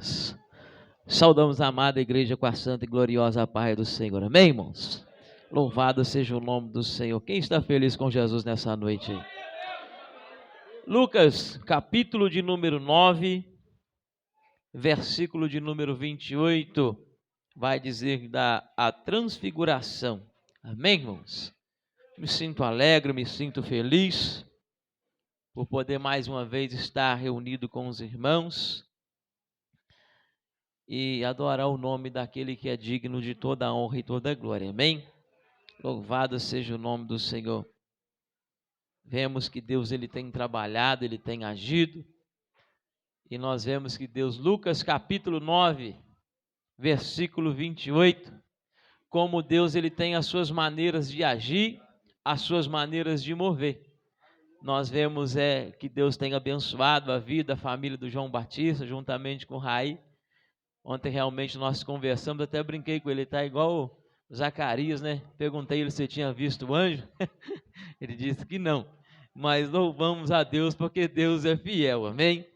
Aleluias. Saudamos a amada igreja com a santa e gloriosa paz do Senhor. Amém, irmãos? Louvado seja o nome do Senhor. Quem está feliz com Jesus nessa noite? Lucas, capítulo de número 9, versículo de número 28, vai dizer da a transfiguração. Amém, irmãos? Me sinto alegre, me sinto feliz por poder mais uma vez estar reunido com os irmãos e adorar o nome daquele que é digno de toda a honra e toda a glória. Amém? Louvado seja o nome do Senhor. Vemos que Deus ele tem trabalhado, ele tem agido. E nós vemos que Deus, Lucas capítulo 9, versículo 28, como Deus ele tem as suas maneiras de agir, as suas maneiras de mover. Nós vemos que Deus tem abençoado a vida, a família do João Batista, juntamente com o Raí. Ontem realmente nós conversamos, até brinquei com ele, está igual o Zacarias, né? Perguntei ele se tinha visto o anjo, ele disse que não, mas louvamos a Deus porque Deus é fiel, amém?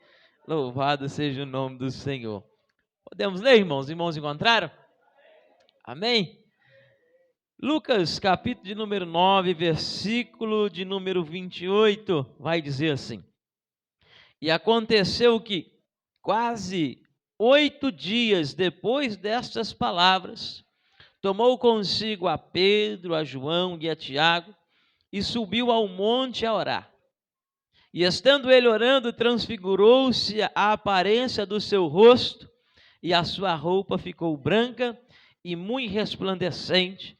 Louvado seja o nome do Senhor. Podemos ler, irmãos? Irmãos encontraram? Amém? Lucas capítulo de número 9, versículo de número 28, vai dizer assim: E aconteceu que quase 8 dias depois destas palavras, tomou consigo a Pedro, a João e a Tiago, e subiu ao monte a orar. E estando ele orando, transfigurou-se a aparência do seu rosto, e a sua roupa ficou branca e muito resplandecente.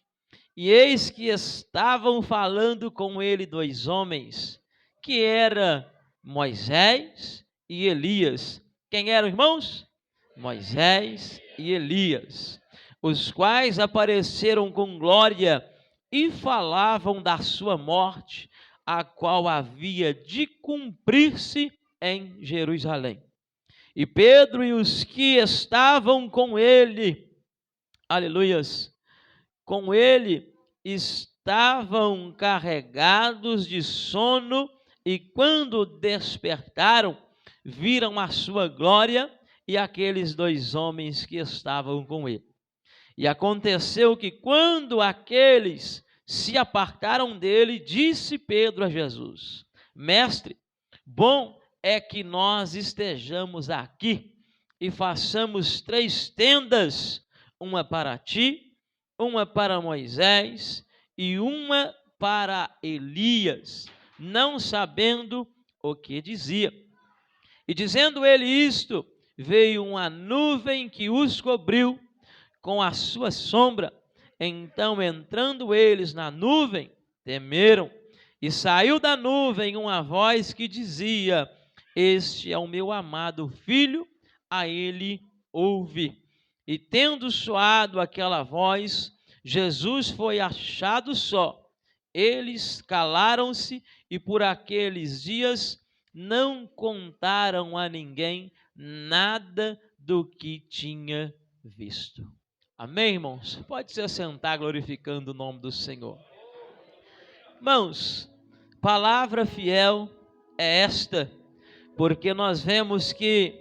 E eis que estavam falando com ele 2 homens, que era Moisés e Elias. Quem eram, irmãos? Moisés e Elias, os quais apareceram com glória e falavam da sua morte, a qual havia de cumprir-se em Jerusalém. E Pedro e os que estavam com ele, aleluias, com ele estavam carregados de sono, e quando despertaram, viram a sua glória e aqueles 2 homens que estavam com ele. E aconteceu que quando aqueles se apartaram dele, disse Pedro a Jesus: Mestre, bom é que nós estejamos aqui e façamos 3 tendas, uma para ti, uma para Moisés e uma para Elias, não sabendo o que dizia. E dizendo ele isto, veio uma nuvem que os cobriu com a sua sombra. Então, entrando eles na nuvem, temeram. E saiu da nuvem uma voz que dizia: Este é o meu amado filho, a ele ouve. E tendo soado aquela voz, Jesus foi achado só. Eles calaram-se e por aqueles dias não contaram a ninguém nada do que tinha visto. Amém, irmãos? Pode se assentar glorificando o nome do Senhor. Irmãos, palavra fiel é esta, porque nós vemos que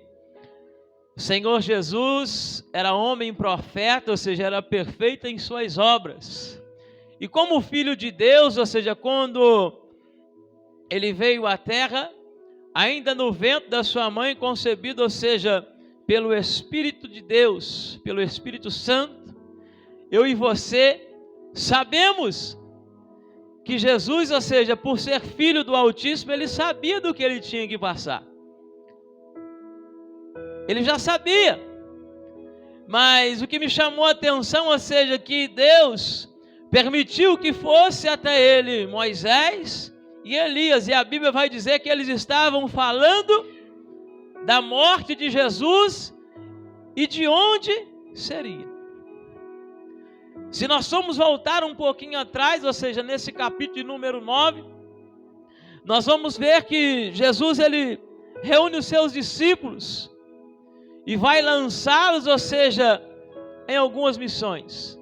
o Senhor Jesus era homem profeta, ou seja, era perfeito em suas obras. E como filho de Deus, ou seja, quando ele veio à terra, ainda no ventre da sua mãe concebido, ou seja, pelo Espírito de Deus, pelo Espírito Santo, eu e você sabemos que Jesus, ou seja, por ser filho do Altíssimo, ele sabia do que ele tinha que passar. Ele já sabia. Mas o que me chamou a atenção, ou seja, que Deus permitiu que fosse até ele Moisés e Elias, e a Bíblia vai dizer que eles estavam falando da morte de Jesus e de onde seria. Se nós formos voltar um pouquinho atrás, ou seja, nesse capítulo de número 9, nós vamos ver que Jesus ele reúne os seus discípulos e vai lançá-los, ou seja, em algumas missões.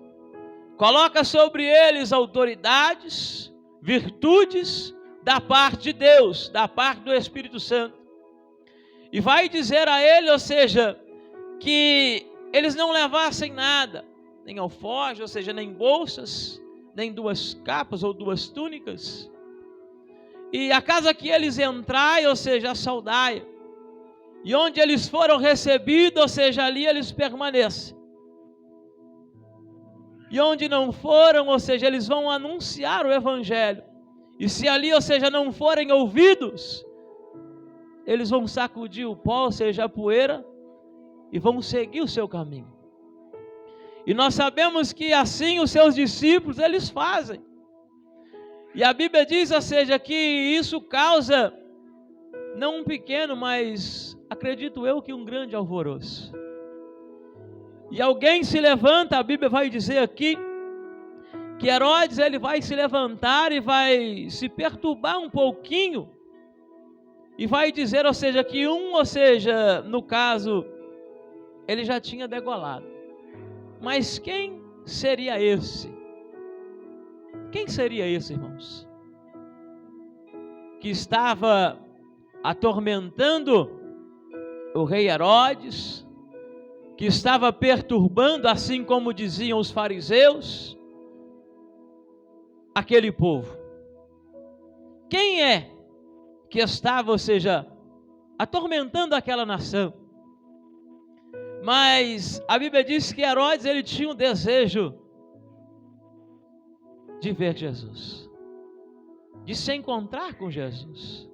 Coloca sobre eles autoridades, virtudes da parte de Deus, da parte do Espírito Santo. E vai dizer a ele, ou seja, que eles não levassem nada, nem alforje, ou seja, nem bolsas, nem 2 capas ou 2 túnicas. E a casa que eles entraram, ou seja, a saudai, e onde eles foram recebidos, ou seja, ali eles permanecem. E onde não foram, ou seja, eles vão anunciar o evangelho. E se ali, ou seja, não forem ouvidos, eles vão sacudir o pó, ou seja, a poeira, e vão seguir o seu caminho. E nós sabemos que assim os seus discípulos, eles fazem. E a Bíblia diz, ou seja, que isso causa, não um pequeno, mas acredito eu que um grande alvoroço. E alguém se levanta, a Bíblia vai dizer aqui, que Herodes ele vai se levantar e vai se perturbar um pouquinho, e vai dizer, ou seja, que ou seja, no caso, ele já tinha degolado. Mas quem seria esse? Quem seria esse, irmãos? Que estava atormentando o rei Herodes, que estava perturbando, assim como diziam os fariseus, aquele povo. Quem é que estava, ou seja, atormentando aquela nação? Mas a Bíblia diz que Herodes ele tinha um desejo de ver Jesus, de se encontrar com Jesus.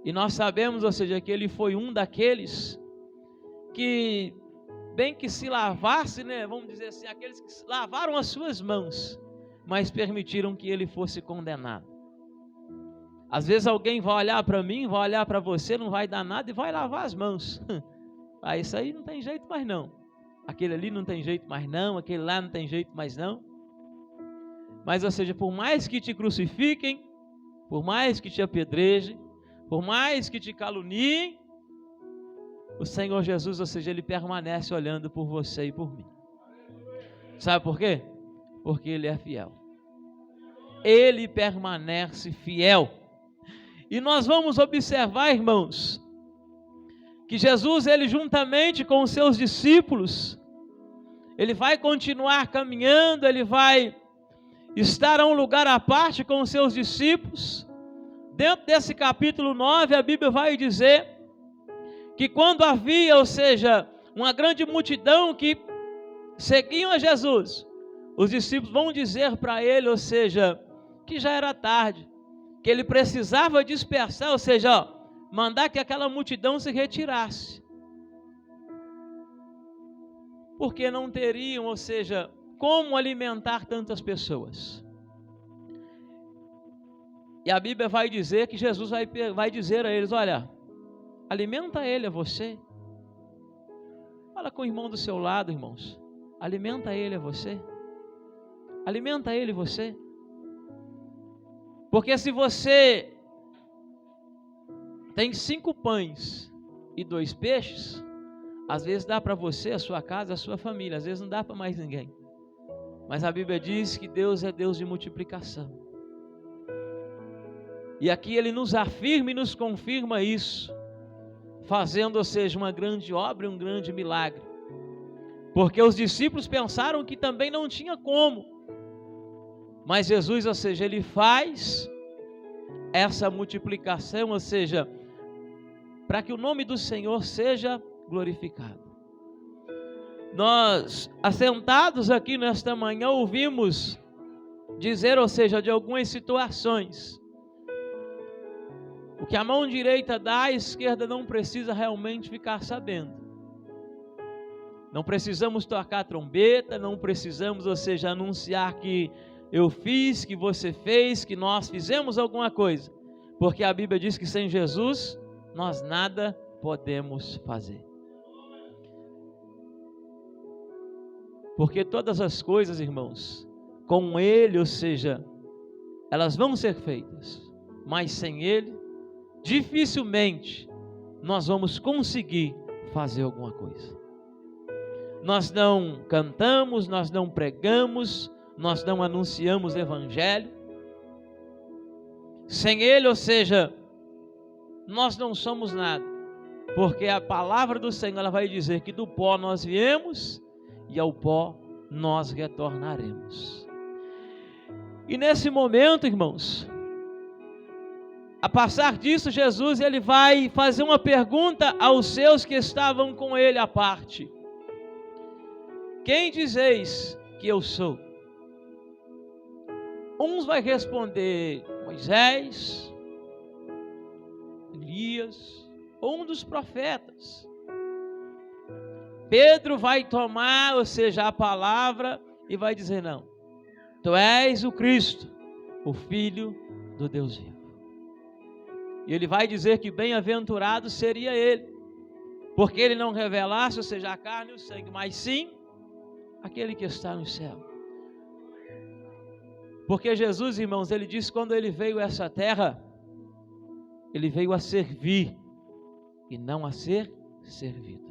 E nós sabemos, ou seja, que ele foi um daqueles que, bem que se lavasse, né, vamos dizer assim, aqueles que lavaram as suas mãos, mas permitiram que ele fosse condenado. Às vezes alguém vai olhar para mim, vai olhar para você, não vai dar nada e vai lavar as mãos. Ah, isso aí não tem jeito mais não. Aquele ali não tem jeito mais não, aquele lá não tem jeito mais não. Mas, ou seja, por mais que te crucifiquem, por mais que te apedrejem, por mais que te caluniem, o Senhor Jesus, ou seja, Ele permanece olhando por você e por mim. Sabe por quê? Porque Ele é fiel. Ele permanece fiel. E nós vamos observar, irmãos, que Jesus, Ele juntamente com os seus discípulos, Ele vai continuar caminhando, Ele vai estar a um lugar à parte com os seus discípulos. Dentro desse capítulo 9, a Bíblia vai dizer que quando havia, ou seja, uma grande multidão que seguiam a Jesus, os discípulos vão dizer para ele, ou seja, que já era tarde, que ele precisava dispersar, ou seja, mandar que aquela multidão se retirasse, porque não teriam, ou seja, como alimentar tantas pessoas. E a Bíblia vai dizer que Jesus vai dizer a eles: olha, alimenta ele a você. Fala com o irmão do seu lado, irmãos. Alimenta ele a você. Alimenta ele você. Porque se você tem 5 pães e 2 peixes, às vezes dá para você, a sua casa, a sua família. Às vezes não dá para mais ninguém. Mas a Bíblia diz que Deus é Deus de multiplicação. E aqui Ele nos afirma e nos confirma isso, fazendo, ou seja, uma grande obra e um grande milagre. Porque os discípulos pensaram que também não tinha como. Mas Jesus, ou seja, Ele faz essa multiplicação, ou seja, para que o nome do Senhor seja glorificado. Nós, assentados aqui nesta manhã, ouvimos dizer, ou seja, de algumas situações. O que a mão direita dá, a esquerda não precisa realmente ficar sabendo. Não precisamos tocar trombeta, não precisamos, ou seja, anunciar que eu fiz, que você fez, que nós fizemos alguma coisa. Porque a Bíblia diz que sem Jesus, nós nada podemos fazer. Porque todas as coisas, irmãos, com Ele, ou seja, elas vão ser feitas. Mas sem Ele, dificilmente nós vamos conseguir fazer alguma coisa. Nós não cantamos, nós não pregamos, nós não anunciamos o Evangelho. Sem Ele, ou seja, nós não somos nada. Porque a palavra do Senhor ela vai dizer que do pó nós viemos e ao pó nós retornaremos. E nesse momento, irmãos, a passar disso, Jesus ele vai fazer uma pergunta aos seus que estavam com ele à parte. Quem dizeis que eu sou? Uns vai responder Moisés, Elias, ou um dos profetas. Pedro vai tomar, ou seja, a palavra e vai dizer não. Tu és o Cristo, o Filho do Deus vivo. E ele vai dizer que bem-aventurado seria ele, porque ele não revelasse, ou seja, a carne e o sangue, mas sim aquele que está no céu. Porque Jesus, irmãos, ele disse quando ele veio a essa terra, ele veio a servir e não a ser servido.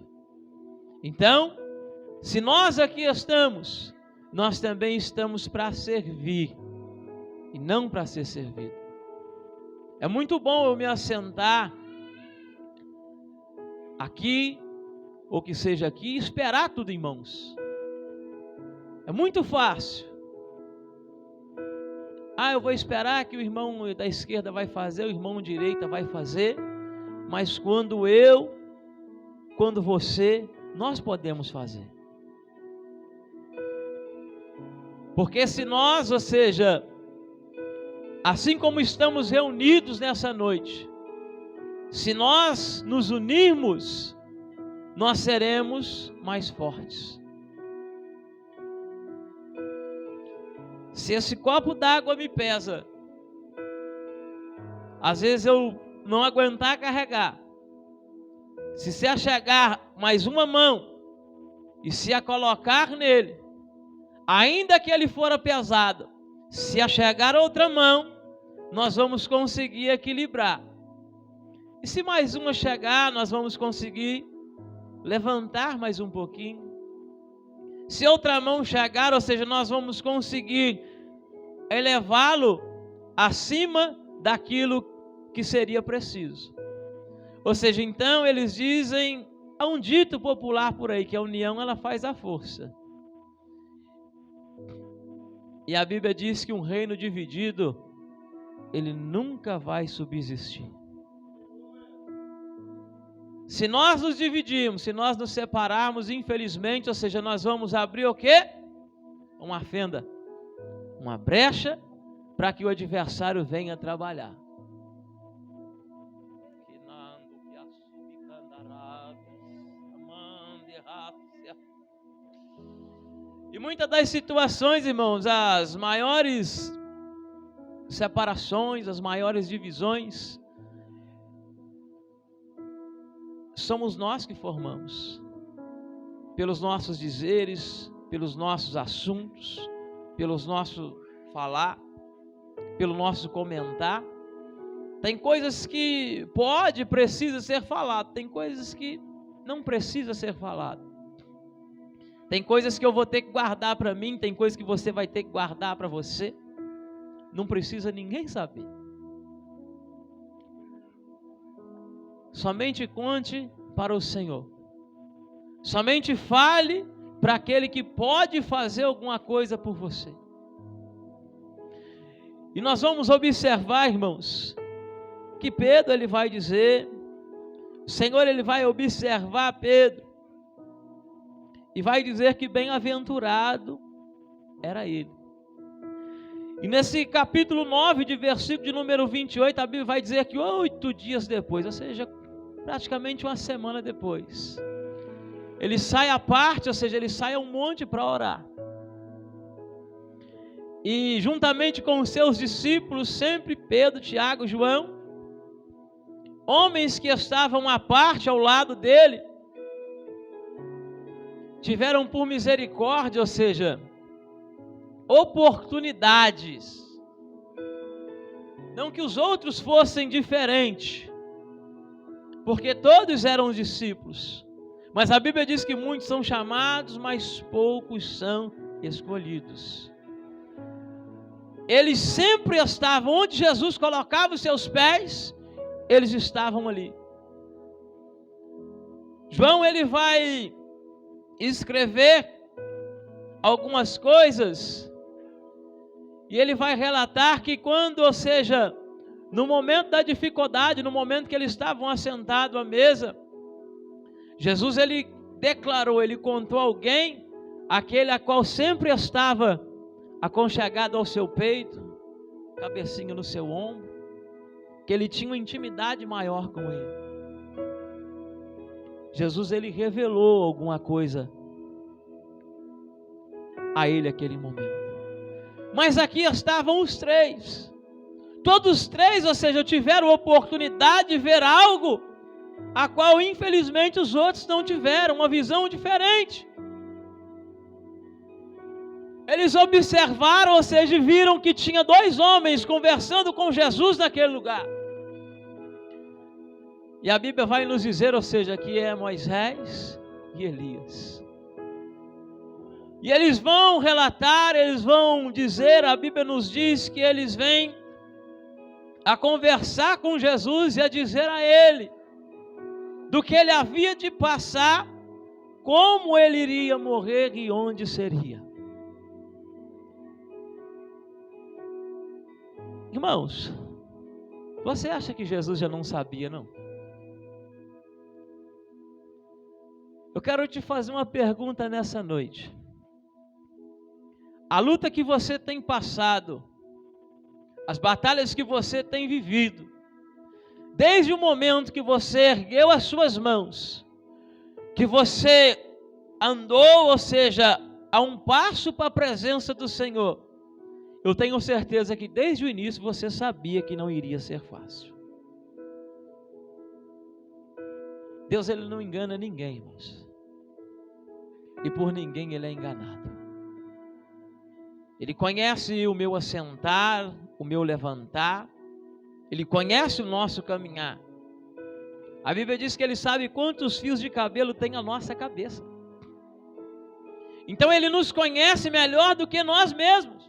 Então, se nós aqui estamos, nós também estamos para servir e não para ser servido. É muito bom eu me assentar aqui, ou que seja aqui, e esperar tudo em mãos. É muito fácil. Eu vou esperar que o irmão da esquerda vai fazer, o irmão da direita vai fazer, mas quando você, nós podemos fazer. Porque se nós, ou seja, assim como estamos reunidos nessa noite, se nós nos unirmos, nós seremos mais fortes. Se esse copo d'água me pesa, às vezes eu não aguentar carregar, se se achegar mais uma mão e se a colocar nele, ainda que ele for pesado, se achegar outra mão, nós vamos conseguir equilibrar. E se mais uma chegar, nós vamos conseguir levantar mais um pouquinho. Se outra mão chegar, ou seja, nós vamos conseguir elevá-lo acima daquilo que seria preciso. Ou seja, então eles dizem, há um dito popular por aí, que a união ela faz a força. E a Bíblia diz que um reino dividido, ele nunca vai subsistir. Se nós nos dividirmos, se nós nos separarmos, infelizmente, ou seja, nós vamos abrir o quê? Uma fenda, uma brecha, para que o adversário venha trabalhar. E muitas das situações, irmãos, as maiores separações, as maiores divisões, somos nós que formamos, pelos nossos dizeres, pelos nossos assuntos, pelos nossos falar, pelo nosso comentar. Tem coisas que precisa ser falado, tem coisas que não precisa ser falado. Tem coisas que eu vou ter que guardar para mim, tem coisas que você vai ter que guardar para você. Não precisa ninguém saber. Somente conte para o Senhor. Somente fale para aquele que pode fazer alguma coisa por você. E nós vamos observar, irmãos, que Pedro ele vai dizer, o Senhor ele vai observar Pedro e vai dizer que bem-aventurado era ele. E nesse capítulo 9, de versículo de número 28, a Bíblia vai dizer que 8 dias depois, ou seja, praticamente uma semana depois, ele sai à parte, ou seja, ele sai a um monte para orar. E juntamente com os seus discípulos, sempre Pedro, Tiago, João, homens que estavam à parte ao lado dele, tiveram por misericórdia, ou seja, oportunidades. Não que os outros fossem diferentes, porque todos eram discípulos. Mas a Bíblia diz que muitos são chamados, mas poucos são escolhidos. Eles sempre estavam onde Jesus colocava os seus pés, eles estavam ali. João, ele vai escrever algumas coisas e ele vai relatar que quando, ou seja, no momento da dificuldade, no momento que eles estavam assentados à mesa, Jesus, ele declarou, ele contou a alguém, aquele a qual sempre estava aconchegado ao seu peito, cabecinha no seu ombro, que ele tinha uma intimidade maior com ele. Jesus, ele revelou alguma coisa a ele naquele momento. Mas aqui estavam os três. Todos os três, ou seja, tiveram oportunidade de ver algo a qual infelizmente os outros não tiveram, uma visão diferente. Eles observaram, ou seja, viram que tinha dois homens conversando com Jesus naquele lugar. E a Bíblia vai nos dizer, ou seja, que é Moisés e Elias. E eles vão relatar, eles vão dizer, a Bíblia nos diz que eles vêm a conversar com Jesus e a dizer a ele do que ele havia de passar, como ele iria morrer e onde seria. Irmãos, você acha que Jesus já não sabia, não? Eu quero te fazer uma pergunta nessa noite. A luta que você tem passado, as batalhas que você tem vivido, desde o momento que você ergueu as suas mãos, que você andou, ou seja, a um passo para a presença do Senhor, eu tenho certeza que desde o início você sabia que não iria ser fácil. Deus, ele não engana ninguém, irmãos. E por ninguém ele é enganado. Ele conhece o meu assentar, o meu levantar. Ele conhece o nosso caminhar. A Bíblia diz que ele sabe quantos fios de cabelo tem a nossa cabeça. Então ele nos conhece melhor do que nós mesmos.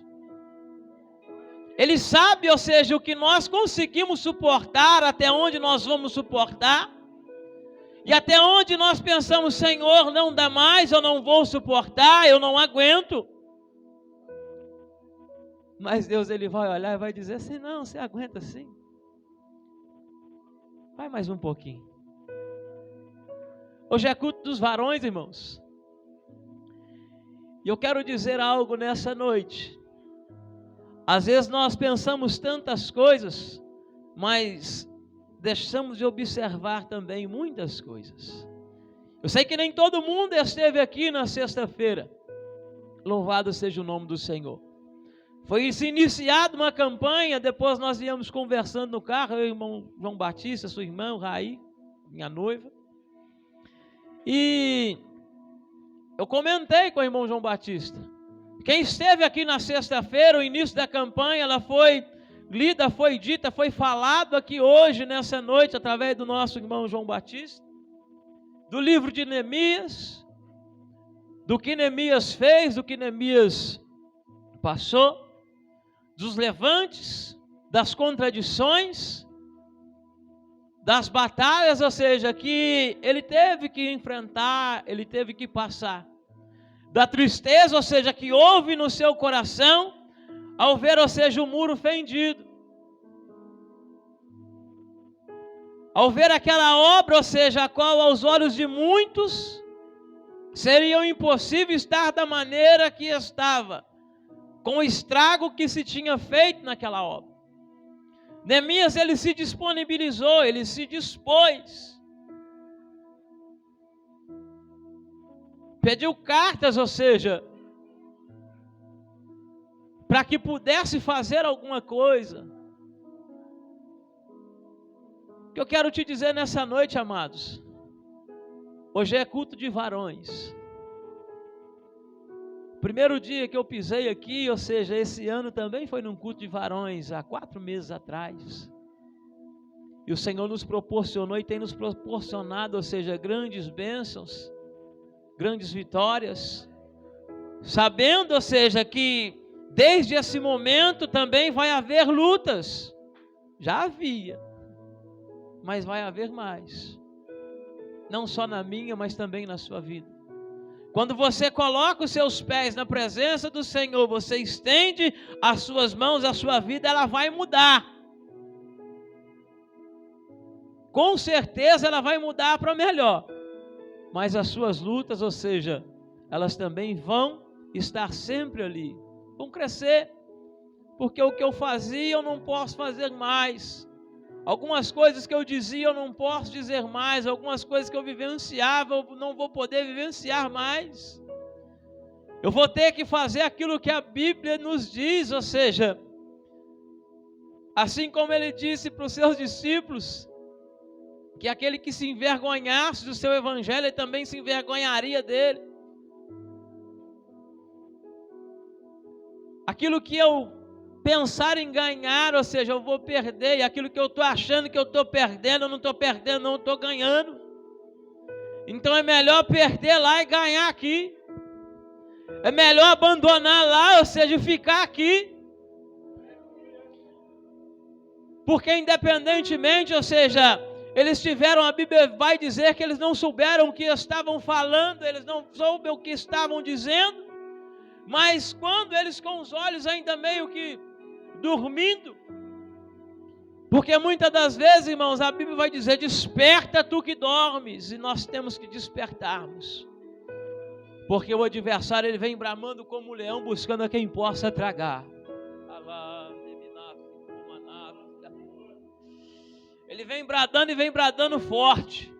Ele sabe, ou seja, o que nós conseguimos suportar, até onde nós vamos suportar. E até onde nós pensamos, Senhor, não dá mais, eu não vou suportar, eu não aguento. Mas Deus, ele vai olhar e vai dizer assim, não, você aguenta sim. Vai mais um pouquinho. Hoje é culto dos varões, irmãos. E eu quero dizer algo nessa noite. Às vezes nós pensamos tantas coisas, mas deixamos de observar também muitas coisas. Eu sei que nem todo mundo esteve aqui na sexta-feira. Louvado seja o nome do Senhor. Foi iniciada uma campanha, depois nós íamos conversando no carro, eu e o irmão João Batista, sua irmã, o Raí, minha noiva. E eu comentei com o irmão João Batista. Quem esteve aqui na sexta-feira, o início da campanha, ela foi lida, foi dita, foi falado aqui hoje, nessa noite, através do nosso irmão João Batista, do livro de Neemias, do que Neemias fez, do que Neemias passou, dos levantes, das contradições, das batalhas, ou seja, que ele teve que enfrentar, ele teve que passar, da tristeza, ou seja, que houve no seu coração, ao ver, ou seja, o muro fendido, ao ver aquela obra, ou seja, a qual aos olhos de muitos seria impossível estar da maneira que estava, com o estrago que se tinha feito naquela obra. Neemias, ele se disponibilizou, ele se dispôs, pediu cartas, ou seja, para que pudesse fazer alguma coisa. O que eu quero te dizer nessa noite, amados, hoje é culto de varões. Primeiro dia que eu pisei aqui, ou seja, esse ano também foi num culto de varões, há 4 meses atrás. E o Senhor nos proporcionou e tem nos proporcionado, ou seja, grandes bênçãos, grandes vitórias, sabendo, ou seja, que desde esse momento também vai haver lutas. Já havia, mas vai haver mais. não só na minha, mas também na sua vida. Quando você coloca os seus pés na presença do Senhor, você estende as suas mãos, a sua vida, ela vai mudar. Com certeza ela vai mudar para melhor. Mas as suas lutas, ou seja, elas também vão estar sempre ali. Vão crescer. Porque o que eu fazia eu não posso fazer mais. Algumas coisas que eu dizia eu não posso dizer mais. Algumas coisas que eu vivenciava eu não vou poder vivenciar mais. Eu vou ter que fazer aquilo que a Bíblia nos diz, ou seja, assim como ele disse para os seus discípulos, que aquele que se envergonhasse do seu evangelho, ele também se envergonharia dele. Aquilo que eu pensar em ganhar, ou seja, eu vou perder, e aquilo que eu estou achando que eu estou perdendo, eu não estou perdendo, não estou ganhando. Então é melhor perder lá e ganhar aqui. É melhor abandonar lá, ou seja, ficar aqui. Porque independentemente, ou seja, eles tiveram, a Bíblia vai dizer que eles não souberam o que estavam falando, eles não souberam o que estavam dizendo, mas quando eles com os olhos ainda meio que dormindo, porque muitas das vezes, irmãos, a Bíblia vai dizer, desperta tu que dormes, e nós temos que despertarmos, porque o adversário ele vem bramando como um leão, buscando a quem possa tragar. Ele vem bradando forte.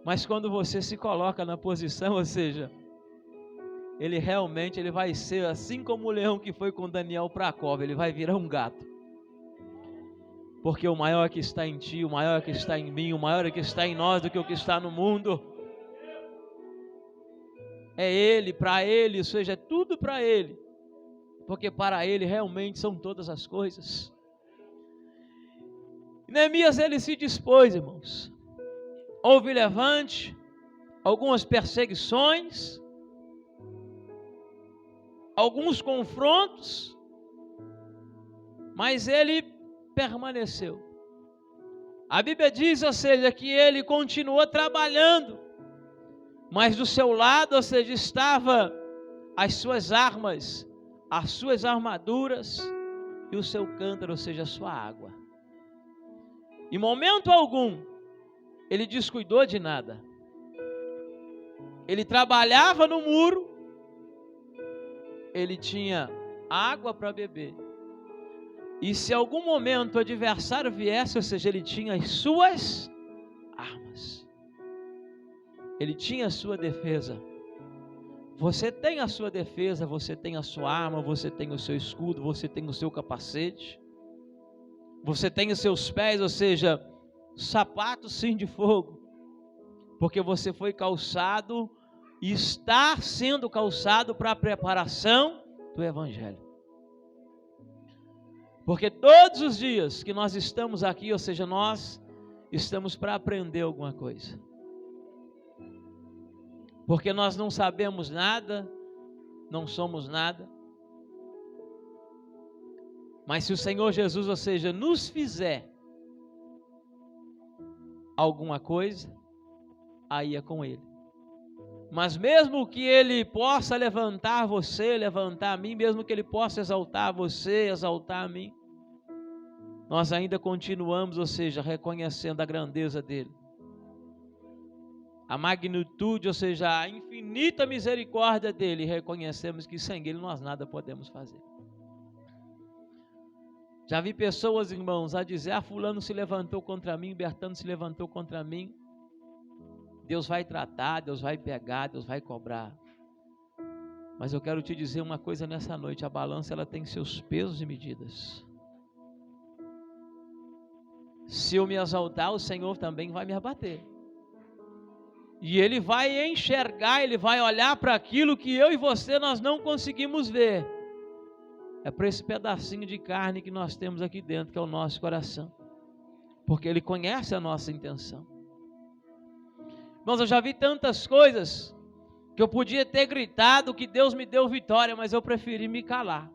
Mas quando você se coloca na posição, ou seja, ele realmente vai ser assim como o leão que foi com Daniel para a cova, ele vai virar um gato. Porque o maior que está em ti, o maior que está em mim, o maior que está em nós do que o que está no mundo. É ele, para ele, ou seja, é tudo para ele. Porque para ele realmente são todas as coisas. Neemias ele se dispôs, irmãos. Houve levante, algumas perseguições, alguns confrontos, mas ele permaneceu. A Bíblia diz, ou seja, que ele continuou trabalhando, mas do seu lado, ou seja, estava as suas armas, as suas armaduras e o seu cântaro, ou seja, a sua água. Em momento algum, ele descuidou de nada. Ele trabalhava no muro, ele tinha água para beber. E se algum momento o adversário viesse, ou seja, ele tinha as suas armas. Ele tinha a sua defesa. Você tem a sua defesa, você tem a sua arma, você tem o seu escudo, você tem o seu capacete. Você tem os seus pés, ou seja, sapatos sim de fogo, porque você foi calçado e está sendo calçado para a preparação do Evangelho. Porque todos os dias que nós estamos aqui, ou seja, nós estamos para aprender alguma coisa. Porque nós não sabemos nada, não somos nada. Mas se o Senhor Jesus, ou seja, nos fizer alguma coisa, aí é com Ele. Mas mesmo que Ele possa levantar você, levantar a mim, mesmo que Ele possa exaltar você, exaltar a mim, nós ainda continuamos, ou seja, reconhecendo a grandeza dEle. A magnitude, ou seja, a infinita misericórdia dEle, e reconhecemos que sem Ele nós nada podemos fazer. Já vi pessoas, irmãos, a dizer, fulano se levantou contra mim, Bertano se levantou contra mim. Deus vai tratar, Deus vai pegar, Deus vai cobrar. Mas eu quero te dizer uma coisa nessa noite, a balança ela tem seus pesos e medidas. Se eu me exaltar, o Senhor também vai me abater. E Ele vai enxergar, Ele vai olhar para aquilo que eu e você nós não conseguimos ver. É para esse pedacinho de carne que nós temos aqui dentro, que é o nosso coração. Porque Ele conhece a nossa intenção. Irmãos, eu já vi tantas coisas que eu podia ter gritado que Deus me deu vitória, mas eu preferi me calar.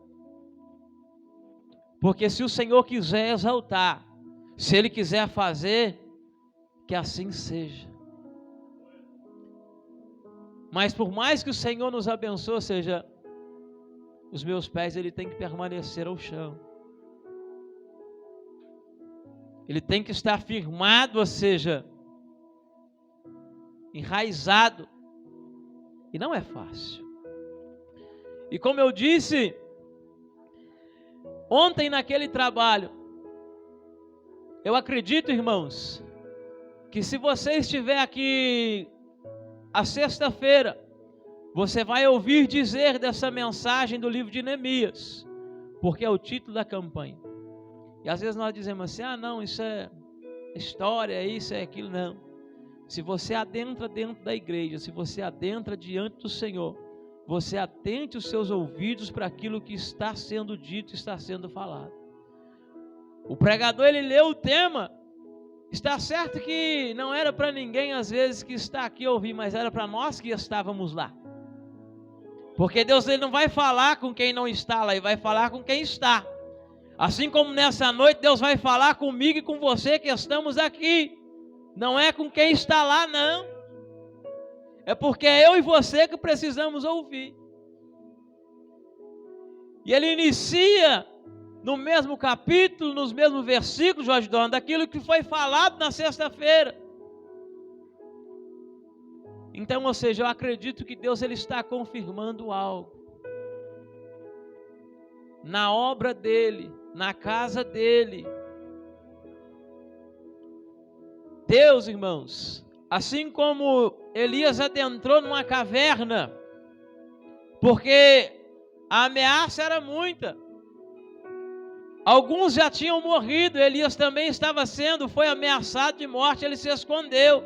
Porque se o Senhor quiser exaltar, se Ele quiser fazer, que assim seja. Mas por mais que o Senhor nos abençoe, ou seja, os meus pés, ele tem que permanecer ao chão. Ele tem que estar firmado, ou seja, enraizado. E não é fácil. E como eu disse ontem naquele trabalho, eu acredito, irmãos, que se você estiver aqui a sexta-feira, você vai ouvir dizer dessa mensagem do livro de Neemias, porque é o título da campanha. E às vezes nós dizemos assim, não, isso é história, é isso, é aquilo, não. Se você adentra dentro da igreja, se você adentra diante do Senhor, você atente os seus ouvidos para aquilo que está sendo dito, está sendo falado. O pregador, ele leu o tema, está certo que não era para ninguém às vezes que está aqui ouvir, mas era para nós que estávamos lá. Porque Deus, ele não vai falar com quem não está lá, ele vai falar com quem está. Assim como nessa noite Deus vai falar comigo e com você que estamos aqui. Não é com quem está lá, não. É porque é eu e você que precisamos ouvir. E ele inicia no mesmo capítulo, nos mesmos versículos, Jorge Dona, daquilo que foi falado na sexta-feira. Então, ou seja, eu acredito que Deus, ele está confirmando algo na obra dele, na casa dele. Deus, irmãos, assim como Elias adentrou numa caverna, porque a ameaça era muita. Alguns já tinham morrido, Elias também foi ameaçado de morte, ele se escondeu.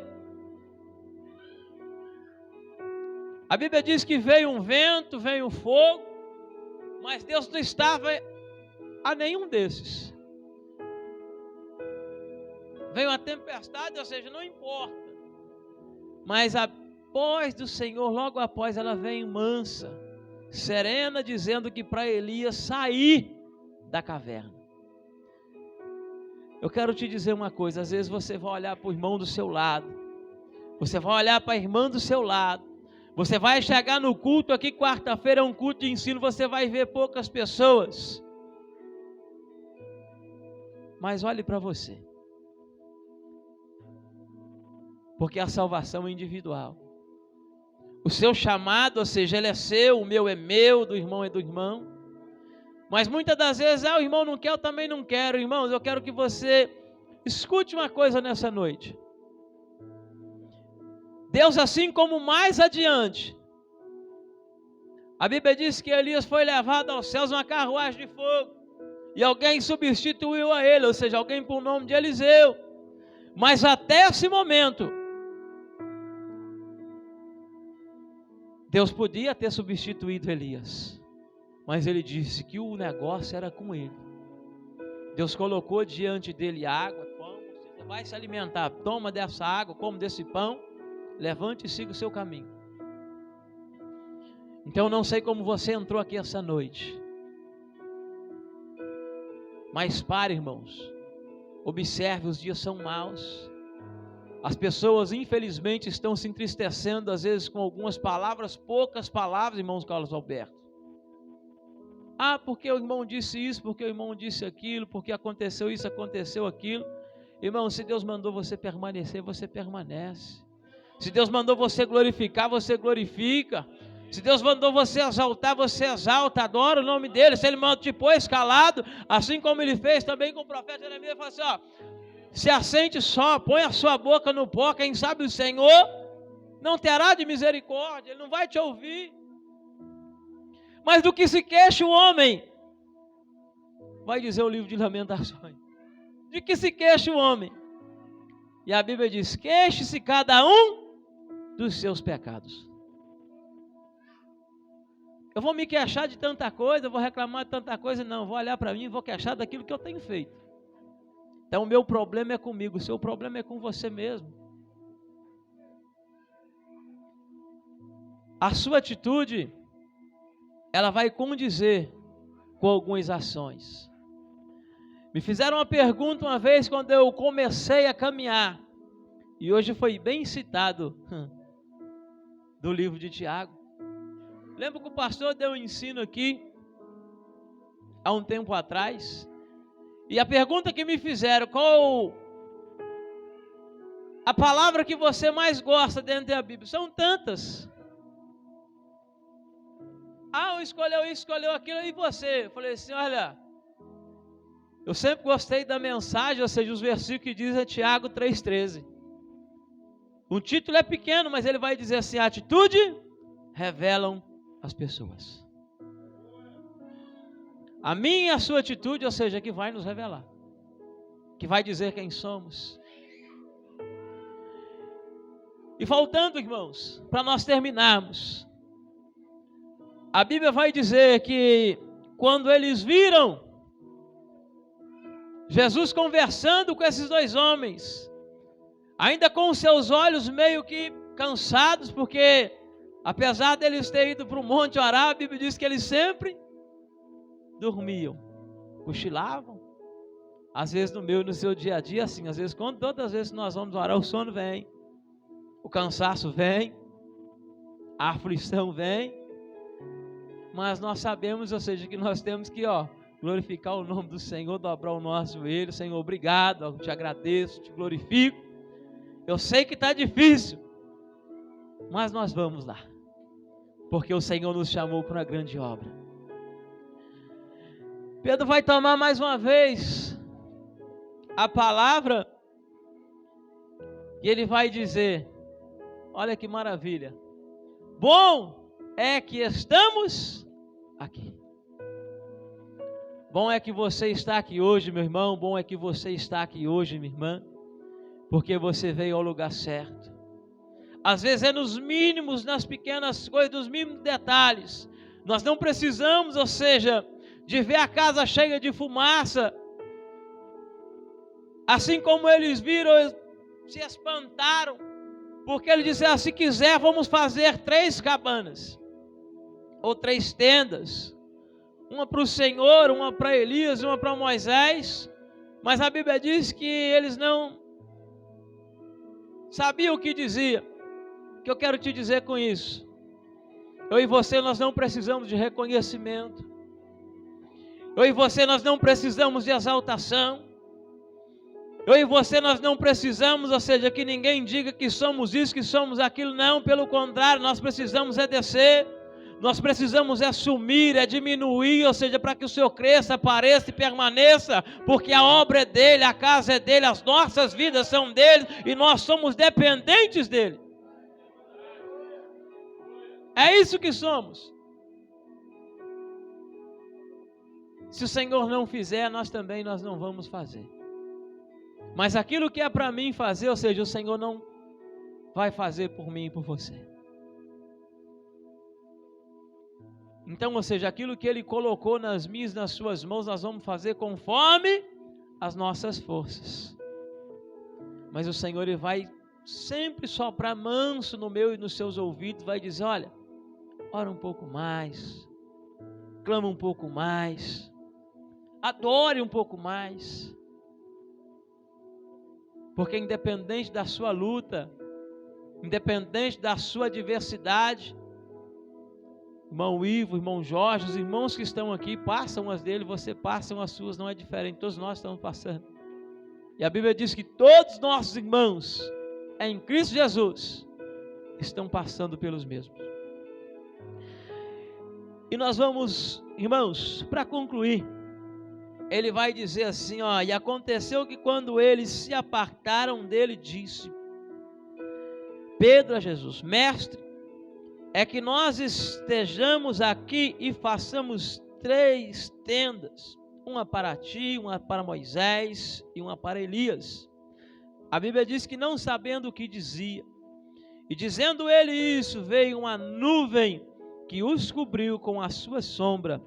A Bíblia diz que veio um vento, veio um fogo, mas Deus não estava a nenhum desses. Veio uma tempestade, ou seja, não importa. Mas a voz do Senhor, logo após, ela vem mansa, serena, dizendo que para Elias sair da caverna. Eu quero te dizer uma coisa, às vezes você vai olhar para o irmão do seu lado, você vai olhar para a irmã do seu lado, você vai chegar no culto aqui, quarta-feira é um culto de ensino, você vai ver poucas pessoas. Mas olhe para você. Porque a salvação é individual. O seu chamado, ou seja, ele é seu, o meu é meu, do irmão é do irmão. Mas muitas das vezes, o irmão não quer, eu também não quero. Irmãos, eu quero que você escute uma coisa nessa noite. Deus, assim como mais adiante, a Bíblia diz que Elias foi levado aos céus numa carruagem de fogo, e alguém substituiu a ele, ou seja, alguém por nome de Eliseu. Mas até esse momento, Deus podia ter substituído Elias, mas ele disse que o negócio era com ele. Deus colocou diante dele água, pão, você vai se alimentar, toma dessa água, come desse pão, levante e siga o seu caminho. Então eu não sei como você entrou aqui essa noite, mas pare, irmãos, observe, os dias são maus. As pessoas infelizmente estão se entristecendo às vezes com algumas palavras, poucas palavras, irmãos Carlos Alberto. Porque o irmão disse isso, porque o irmão disse aquilo, porque aconteceu isso, aconteceu aquilo. Irmão, se Deus mandou você permanecer, você permanece. Se Deus mandou você glorificar, você glorifica. Se Deus mandou você exaltar, você exalta, adora o nome dele. Se ele mandou te pôr calado, assim como ele fez também com o profeta Jeremias, ele falou assim, se assente só, põe a sua boca no pó, quem sabe o Senhor não terá de misericórdia, ele não vai te ouvir. Mas do que se queixa o homem, vai dizer o livro de Lamentações, de que se queixa o homem? E a Bíblia diz, queixe-se cada um dos seus pecados. Eu vou me queixar de tanta coisa, eu vou reclamar de tanta coisa, não, vou olhar para mim e vou queixar daquilo que eu tenho feito. Então o meu problema é comigo, o seu problema é com você mesmo. A sua atitude, ela vai condizer com algumas ações. Me fizeram uma pergunta uma vez quando eu comecei a caminhar. E hoje foi bem citado do livro de Tiago. Lembro que o pastor deu um ensino aqui há um tempo atrás. E a pergunta que me fizeram, qual a palavra que você mais gosta dentro da Bíblia? São tantas. Um escolheu isso, escolheu aquilo, e você? Eu falei assim, olha, eu sempre gostei da mensagem, ou seja, os versículos que dizem Tiago 3,13. O título é pequeno, mas ele vai dizer assim, a atitude revelam as pessoas. A minha e a sua atitude, ou seja, que vai nos revelar, que vai dizer quem somos. E faltando, irmãos, para nós terminarmos, a Bíblia vai dizer que quando eles viram Jesus conversando com esses dois homens, ainda com os seus olhos meio que cansados, porque apesar deles terem ido para o Monte orar, a Bíblia diz que eles sempre dormiam, cochilavam. Às vezes no seu dia a dia, assim, às vezes todas as vezes que nós vamos orar, o sono vem, o cansaço vem, a aflição vem, mas nós sabemos, ou seja, que nós temos que, glorificar o nome do Senhor, dobrar o nosso joelho. Senhor, obrigado, eu te agradeço, te glorifico. Eu sei que está difícil, mas nós vamos lá, porque o Senhor nos chamou para uma grande obra. Pedro vai tomar mais uma vez a palavra e ele vai dizer, olha que maravilha, bom é que estamos aqui. Bom é que você está aqui hoje, meu irmão, bom é que você está aqui hoje, minha irmã, porque você veio ao lugar certo. Às vezes é nos mínimos, nas pequenas coisas, nos mínimos detalhes. Nós não precisamos, ou seja, de ver a casa cheia de fumaça. Assim como eles viram, eles se espantaram, porque ele disse, se quiser vamos fazer 3 cabanas, ou 3 tendas, uma para o Senhor, uma para Elias, uma para Moisés. Mas a Bíblia diz que eles não sabiam o que dizia. O que eu quero te dizer com isso? Eu e você, nós não precisamos de reconhecimento. Eu e você, nós não precisamos de exaltação. Eu e você, nós não precisamos, ou seja, que ninguém diga que somos isso, que somos aquilo. Não, pelo contrário, nós precisamos é descer. Nós precisamos é sumir, é diminuir, ou seja, para que o Senhor cresça, apareça e permaneça, porque a obra é dele, a casa é dele, as nossas vidas são dele e nós somos dependentes dele. É isso que somos. Se o Senhor não fizer, nós não vamos fazer. Mas aquilo que é para mim fazer, ou seja, o Senhor não vai fazer por mim e por você. Então, ou seja, aquilo que Ele colocou nas minhas, nas suas mãos, nós vamos fazer conforme as nossas forças. Mas o Senhor, Ele vai sempre soprar manso no meu e nos seus ouvidos, vai dizer, olha, ora um pouco mais, clama um pouco mais, adore um pouco mais. Porque independente da sua luta, independente da sua adversidade, irmão Ivo, irmão Jorge, os irmãos que estão aqui, passam as dele, você passam as suas, não é diferente, todos nós estamos passando. E a Bíblia diz que todos os nossos irmãos, em Cristo Jesus, estão passando pelos mesmos. E nós vamos, irmãos, para concluir, ele vai dizer assim, e aconteceu que quando eles se apartaram dele, disse Pedro a Jesus, mestre, é que nós estejamos aqui e façamos 3 tendas, uma para ti, uma para Moisés e uma para Elias. A Bíblia diz que não sabendo o que dizia, e dizendo ele isso, veio uma nuvem que os cobriu com a sua sombra.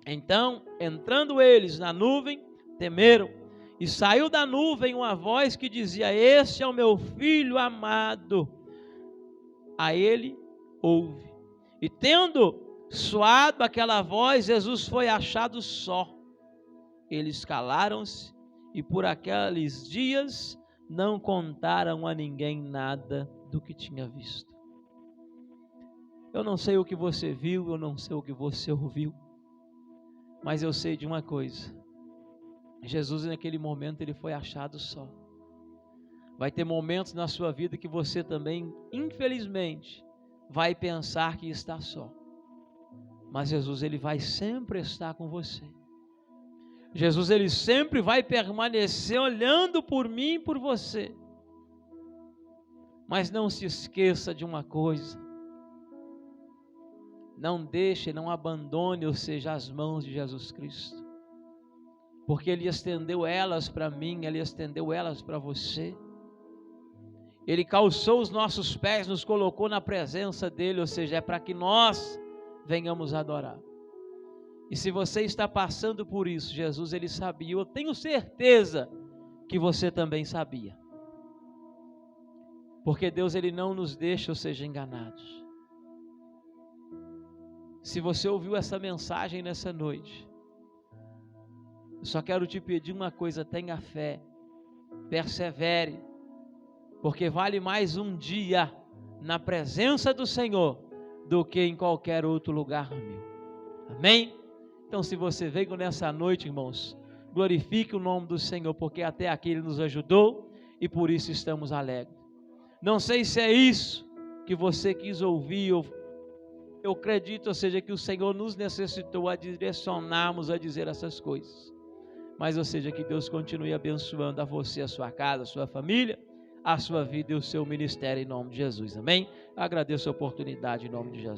Então, entrando eles na nuvem, temeram, e saiu da nuvem uma voz que dizia, este é o meu filho amado, a ele ouve. E tendo soado aquela voz, Jesus foi achado só. Eles calaram-se, e por aqueles dias não contaram a ninguém nada do que tinha visto. Eu não sei o que você viu, eu não sei o que você ouviu, mas eu sei de uma coisa: Jesus naquele momento ele foi achado só. Vai ter momentos na sua vida que você também, infelizmente, vai pensar que está só, mas Jesus ele vai sempre estar com você. Jesus ele sempre vai permanecer olhando por mim e por você. Mas não se esqueça de uma coisa: não deixe, não abandone, ou seja, as mãos de Jesus Cristo, porque Ele estendeu elas para mim, Ele estendeu elas para você. Ele calçou os nossos pés, nos colocou na presença dEle, ou seja, é para que nós venhamos adorar. E se você está passando por isso, Jesus ele sabia, eu tenho certeza que você também sabia, porque Deus ele não nos deixa, ou seja, enganados. Se você ouviu essa mensagem nessa noite, eu só quero te pedir uma coisa: tenha fé, persevere, porque vale mais um dia na presença do Senhor do que em qualquer outro lugar meu. Amém? Então, se você veio nessa noite, irmãos, glorifique o nome do Senhor, porque até aqui Ele nos ajudou e por isso estamos alegres. Não sei se é isso que você quis ouvir, eu acredito, ou seja, que o Senhor nos necessitou a direcionarmos a dizer essas coisas. Mas, ou seja, que Deus continue abençoando a você, a sua casa, a sua família, a sua vida e o seu ministério em nome de Jesus. Amém? Agradeço a oportunidade em nome de Jesus.